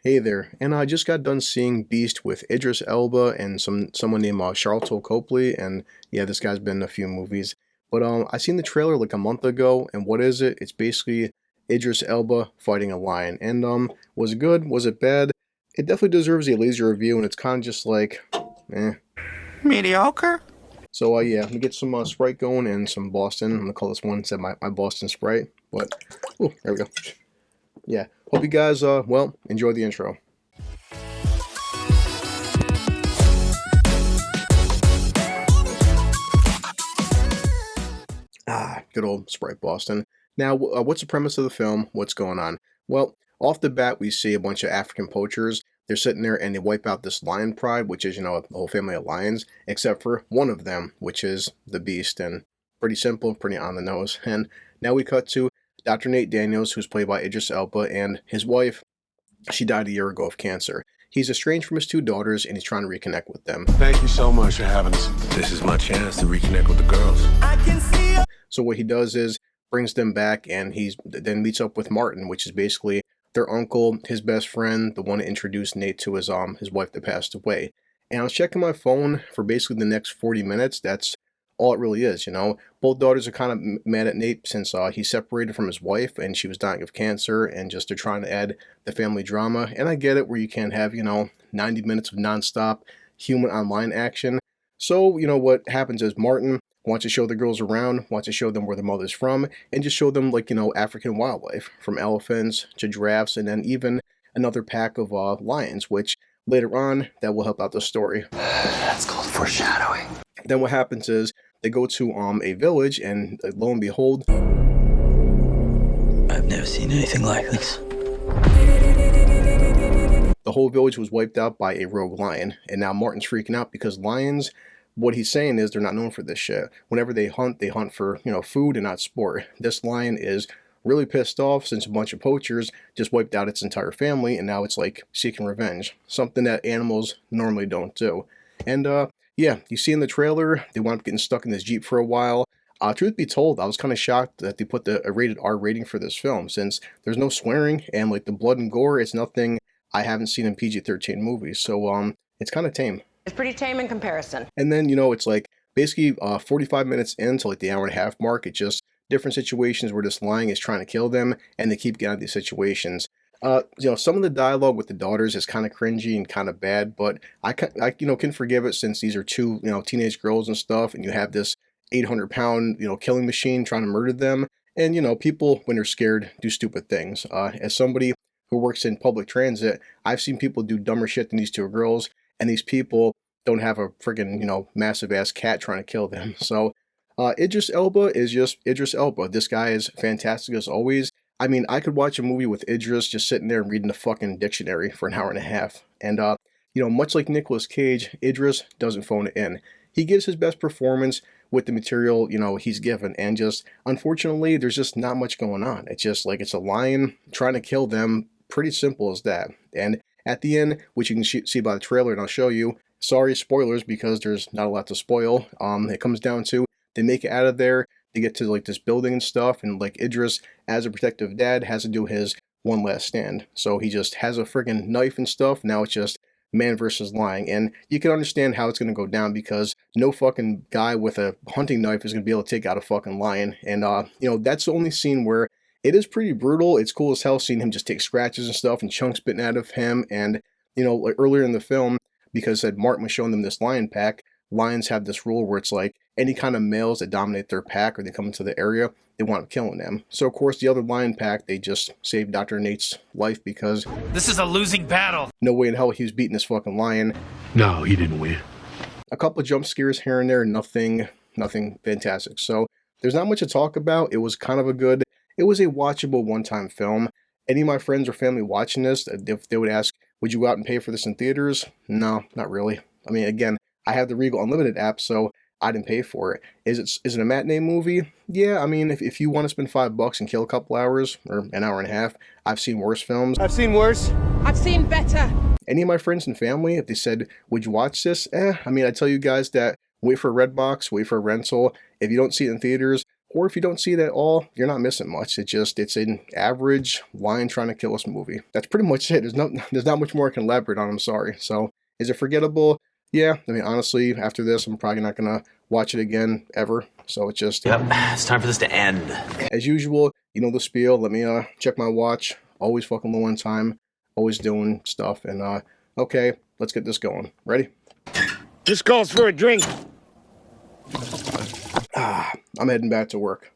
Hey there, and I just got done seeing Beast with Idris Elba and someone named Charlton Copley, and yeah, this guy's been in a few movies. But I seen the trailer like a month ago, and what is it? It's basically Idris Elba fighting a lion. And was it good? Was it bad? It definitely deserves a lazy review, and it's kind of just like, eh. Mediocre? So yeah, let me get some Sprite going and some Boston. I'm gonna call this one instead my Boston Sprite. But oh, there we go. Yeah, hope you guys well enjoy the intro. Good old Sprite Boston. Now, what's the premise of the film? What's going on? Well, off the bat, we see a bunch of African poachers. They're sitting there and they wipe out this lion pride, which is, a whole family of lions, except for one of them, which is the Beast. And pretty simple, pretty on the nose. And now we cut to Dr. Nate Daniels, who's played by Idris Elba, and his wife. She died a year ago of cancer. He's estranged from his two daughters, and he's trying to reconnect with them. Thank you so much for having us. This is my chance to reconnect with the girls. So what he does is brings them back, and he then meets up with Martin, which is basically their uncle, his best friend, the one that introduced Nate to his wife that passed away. And I was checking my phone for basically the next 40 minutes. That's all it really is, Both daughters are kind of mad at Nate since he separated from his wife and she was dying of cancer, and just they're trying to add the family drama. And I get it where you can't have, 90 minutes of nonstop human online action. So, what happens is Martin wants to show the girls around, wants to show them where their mother's from, and just show them, like, African wildlife, from elephants to giraffes, and then even another pack of lions, which later on, that will help out the story. That's called foreshadowing. Then what happens is they go to a village, and lo and behold, I've never seen anything like this. the whole village was wiped out by a rogue lion. And now Martin's freaking out because lions, what he's saying is they're not known for this shit. Whenever they hunt for, food and not sport. This lion is really pissed off since a bunch of poachers just wiped out its entire family, and now it's like seeking revenge. Something that animals normally don't do. And yeah, you see in the trailer, they wound up getting stuck in this Jeep for a while. Truth be told, I was kind of shocked that they put a rated R rating for this film, since there's no swearing, and like the blood and gore, it's nothing I haven't seen in PG-13 movies. So it's kind of tame. It's pretty tame in comparison. And then, it's like basically 45 minutes into like the hour and a half mark, it's just different situations where this lion is trying to kill them, and they keep getting out of these situations. Some of the dialogue with the daughters is kind of cringy and kind of bad, but I can forgive it since these are two, teenage girls and stuff, and you have this 800-pound, killing machine trying to murder them. And, people, when they're scared, do stupid things. As somebody who works in public transit, I've seen people do dumber shit than these two girls, and these people don't have a friggin', massive-ass cat trying to kill them. So, Idris Elba is just Idris Elba. This guy is fantastic as always. I mean, I could watch a movie with Idris just sitting there and reading the fucking dictionary for an hour and a half. And, much like Nicolas Cage, Idris doesn't phone it in. He gives his best performance with the material, he's given. And just, unfortunately, there's just not much going on. It's just like it's a lion trying to kill them. Pretty simple as that. And at the end, which you can see by the trailer, and I'll show you, sorry, spoilers, because there's not a lot to spoil. It comes down to, they make it out of there. They get to like this building and stuff, and like Idris, as a protective dad, has to do his one last stand. So he just has a friggin' knife and stuff. Now it's just man versus lion, and you can understand how it's gonna go down, because no fucking guy with a hunting knife is gonna be able to take out a fucking lion. And that's the only scene where it is pretty brutal. It's cool as hell seeing him just take scratches and stuff and chunks bitten out of him. And like earlier in the film, because Martin was showing them this lion pack. Lions have this rule where it's like any kind of males that dominate their pack or they come into the area, they want up killing them. So of course the other lion pack, they just saved Dr. Nate's life, because This is a losing battle. no way in hell he was beating this fucking lion. No, he didn't win. A couple of jump scares here and there, nothing fantastic. So there's not much to talk about. It was kind of it was a watchable one-time film. Any of my friends or family watching this, if they would ask, would you go out and pay for this in theaters? No, not really. I mean, again, I have the Regal Unlimited app, so I didn't pay for it. Is it a matinee movie? Yeah, I mean, if you want to spend $5 and kill a couple hours, or an hour and a half, I've seen worse films. I've seen worse. I've seen better. Any of my friends and family, if they said, would you watch this? I mean, I tell you guys that wait for a Redbox, wait for a rental. If you don't see it in theaters, or if you don't see it at all, you're not missing much. It's an average lion trying to kill us movie. That's pretty much it. There's not much more I can elaborate on. I'm sorry. So, is it forgettable? Yeah. I mean, honestly, after this, I'm probably not gonna watch it again ever. So it's just, Yep, it's time for this to end. as usual, you know the spiel. Let me check my watch. Always fucking low on time. Always doing stuff. And okay, let's get this going. Ready? This calls for a drink. I'm heading back to work.